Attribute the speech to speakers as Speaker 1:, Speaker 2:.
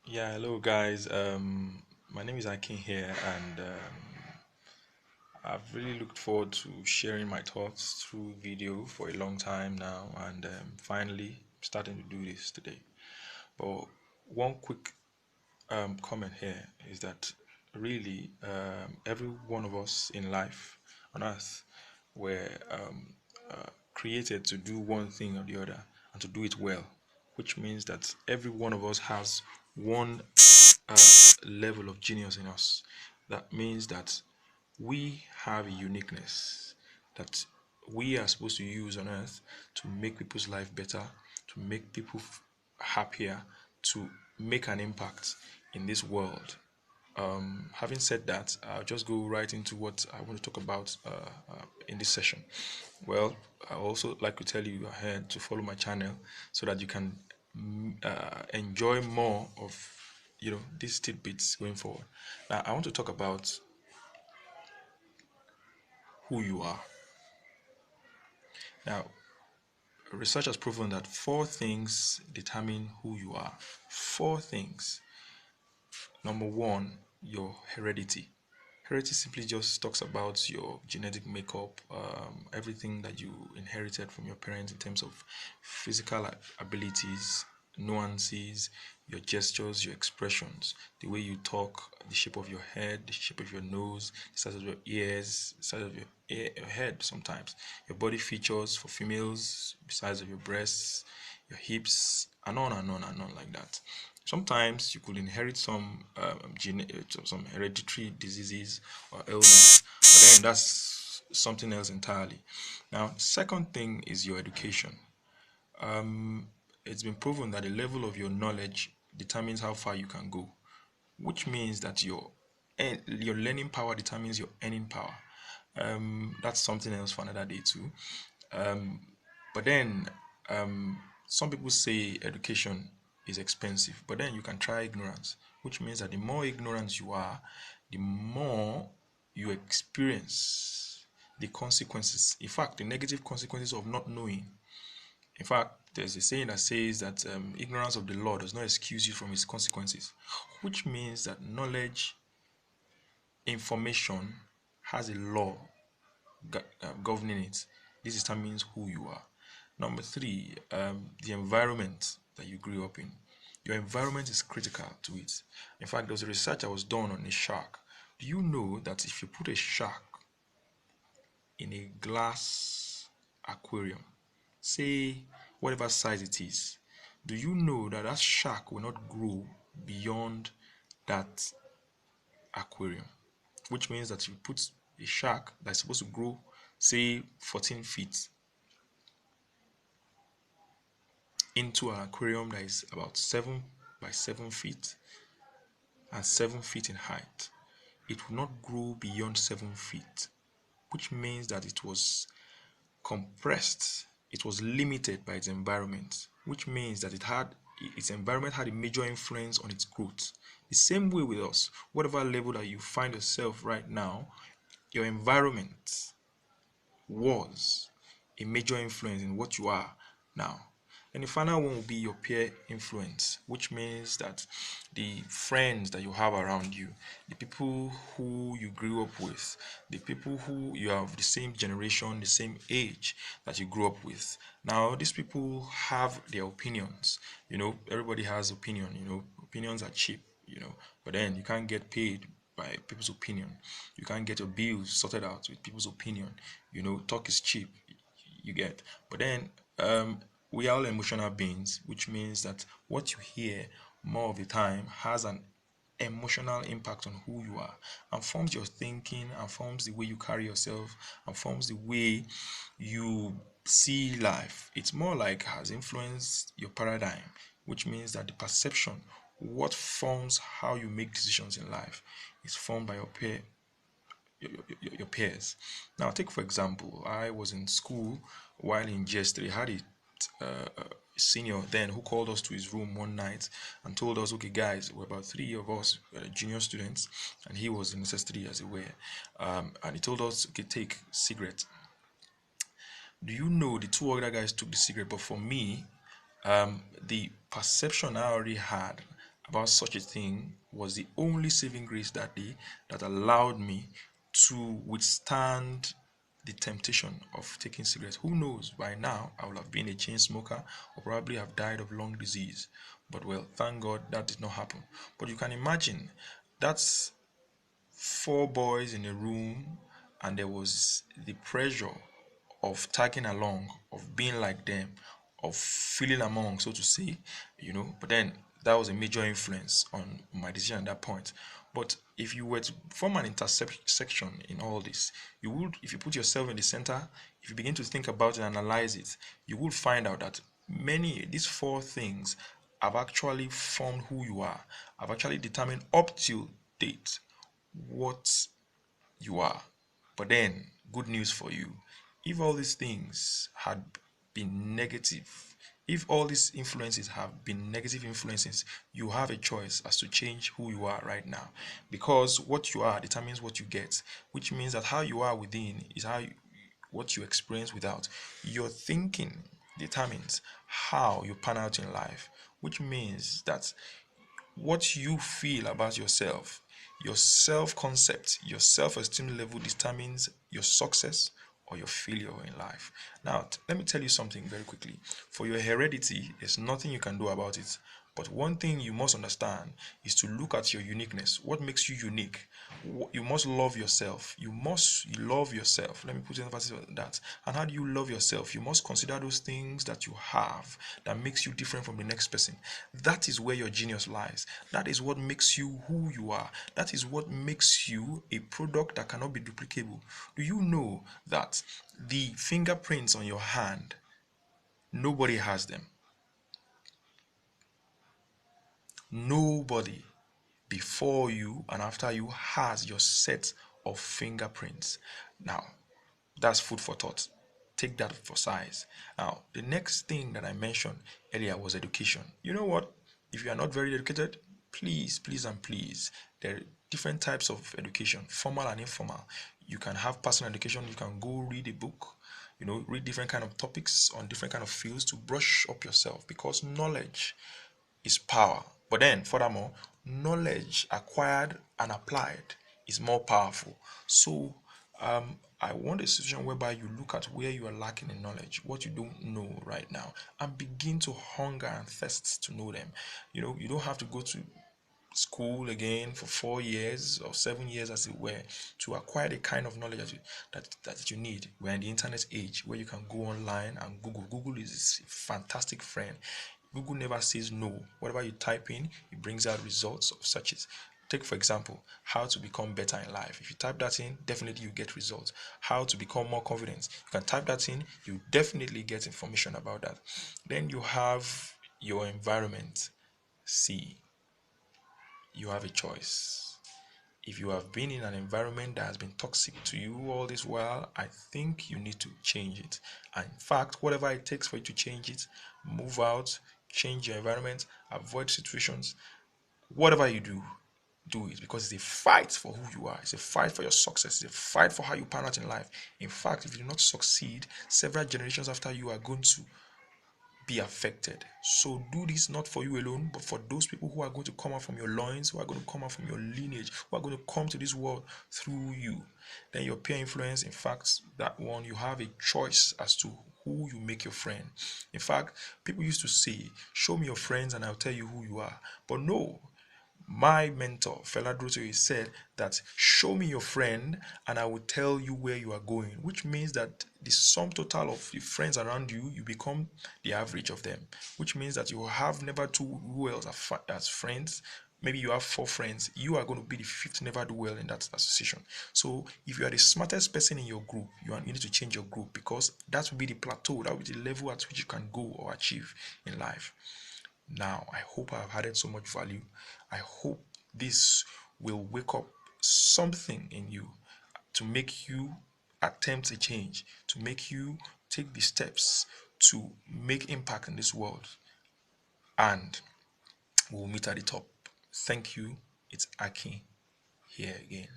Speaker 1: Yeah, hello guys. My name is Akin here, and I've really looked forward to sharing my thoughts through video for a long time now, and finally starting to do this today. But one quick comment here is that really every one of us in life on earth were created to do one thing or the other and to do it well, which means that every one of us has one uh, level of genius in us. That means that we have a uniqueness that we are supposed to use on earth to make people's life better, to make people happier, to make an impact in this world. Having said that, I'll just go right into what I want to talk about in this session. Well, I also like to tell you ahead to follow my channel so that you can enjoy more of these tidbits going forward. Now, I want to talk about who you are. Now, research has proven that four things determine who you are. Four things. Number one, your heredity. Heredity simply just talks about your genetic makeup, everything that you inherited from your parents in terms of physical abilities, nuances, your gestures, your expressions, the way you talk, the shape of your head, the shape of your nose, the size of your ears, the size of your head sometimes, your body features for females, the size of your breasts, your hips, and on and on and on like that. Sometimes you could inherit some hereditary diseases or ailments, but then that's something else entirely. Now, second thing is your education. Um, it's been proven that the level of your knowledge determines how far you can go, which means that your learning power determines your earning power. That's something else for another day too. Um, but then some people say education is expensive, but then you can try ignorance, which means that the more ignorant you are, the more you experience the consequences. In fact, the negative consequences of not knowing. In fact, there's a saying that says that ignorance of the law does not excuse you from its consequences, which means that knowledge, information has a law governing it. This determines who you are. Number three, the environment that you grew up in. Your environment is critical to it. In fact, there was a research that was done on a shark. Do you know that if you put a shark in a glass aquarium, say whatever size it is, do you know that that shark will not grow beyond that aquarium? Which means that you put a shark that's supposed to grow, say 14 feet, into an aquarium that is about 7 by 7 feet and 7 feet in height. It will not grow beyond 7 feet, which means that it was compressed, it was limited by its environment, which means that its environment had a major influence on its growth. The same way with us, whatever level that you find yourself right now, your environment was a major influence in what you are now. And the final one will be your peer influence, which means that the friends that you have around you, the people who you grew up with, the people who you have the same generation, the same age that you grew up with. Now, these people have their opinions. Everybody has opinion, opinions are cheap, but then you can't get paid by people's opinion. You can't get your bills sorted out with people's opinion. Talk is cheap, you get. But then we are all emotional beings, which means that what you hear more of the time has an emotional impact on who you are and forms your thinking and forms the way you carry yourself and forms the way you see life. It's more like has influenced your paradigm, which means that the perception, what forms how you make decisions in life, is formed by your peers. Now, take for example, I was in school while in GS3, had a senior then who called us to his room one night and told us, okay, guys, we're about three of us junior students, and he was in SS3 as it were. And he told us, okay, take cigarette. Do you know the two other guys took the cigarette? But for me, the perception I already had about such a thing was the only saving grace that day that allowed me to withstand the temptation of taking cigarettes. Who knows, by now I would have been a chain smoker or probably have died of lung disease. But well, thank God that did not happen. But you can imagine that's four boys in a room, and there was the pressure of tagging along, of being like them, of feeling among, so to say, But then that was a major influence on my decision at that point. But if you were to form an intersection in all this, you would, if you put yourself in the center, if you begin to think about it and analyze it, you will find out that these four things have actually formed who you are, have actually determined up till date what you are. But then, good news for you. If all these things had been negative, if all these influences have been negative influences, you have a choice as to change who you are right now. Because what you are determines what you get, which means that how you are within is what you experience without. Your thinking determines how you pan out in life, which means that what you feel about yourself, your self concept, your self esteem level determines your success or your failure in life. Now, let me tell you something very quickly. For your heredity, there's nothing you can do about it. But one thing you must understand is to look at your uniqueness. What makes you unique? You must love yourself. You must love yourself. Let me put emphasis on that. And how do you love yourself? You must consider those things that you have that makes you different from the next person. That is where your genius lies. That is what makes you who you are. That is what makes you a product that cannot be duplicable. Do you know that the fingerprints on your hand, nobody has them? Nobody before you and after you has your set of fingerprints. Now, that's food for thought. Take that for size. Now, the next thing that I mentioned earlier was education. You know what? If you are not very educated, please, please, and please, there are different types of education, formal and informal. You can have personal education. You can go read a book, read different kind of topics on different kind of fields to brush up yourself, because knowledge is power. But then, furthermore, knowledge acquired and applied is more powerful. So, I want a situation whereby you look at where you are lacking in knowledge, what you don't know right now, and begin to hunger and thirst to know them. You don't have to go to school again for 4 years or 7 years, as it were, to acquire the kind of knowledge that you need. We're in the internet age where you can go online and Google is a fantastic friend. Google never says no. Whatever you type in, it brings out results of searches. Take, for example, how to become better in life. If you type that in, definitely you get results. How to become more confident. You can type that in, you definitely get information about that. Then you have your environment. See, you have a choice. If you have been in an environment that has been toxic to you all this while, I think you need to change it. And in fact, whatever it takes for you to change it, move out, change your environment, avoid situations, whatever you do, do it, because it's a fight for who you are. It's a fight for your success. It's a fight for how you pan out in life. In fact, if you do not succeed, several generations after you are going to be affected. So do this not for you alone, but for those people who are going to come out from your loins, who are going to come out from your lineage, who are going to come to this world through you. Then your peer influence, in fact, that one, you have a choice as to who you make your friend. In fact, people used to say, show me your friends and I'll tell you who you are. But no, my mentor, Fela Droto, said that show me your friend and I will tell you where you are going, which means that the sum total of the friends around you, you become the average of them, which means that you have never two who else as friends. Maybe you have four friends, you are going to be the fifth never do well in that association. So if you are the smartest person in your group, you need to change your group, because that will be the plateau, that will be the level at which you can go or achieve in life. Now, I hope I have added so much value. I hope this will wake up something in you to make you attempt a change, to make you take the steps to make impact in this world. And we'll meet at the top. Thank you. It's Aki here again.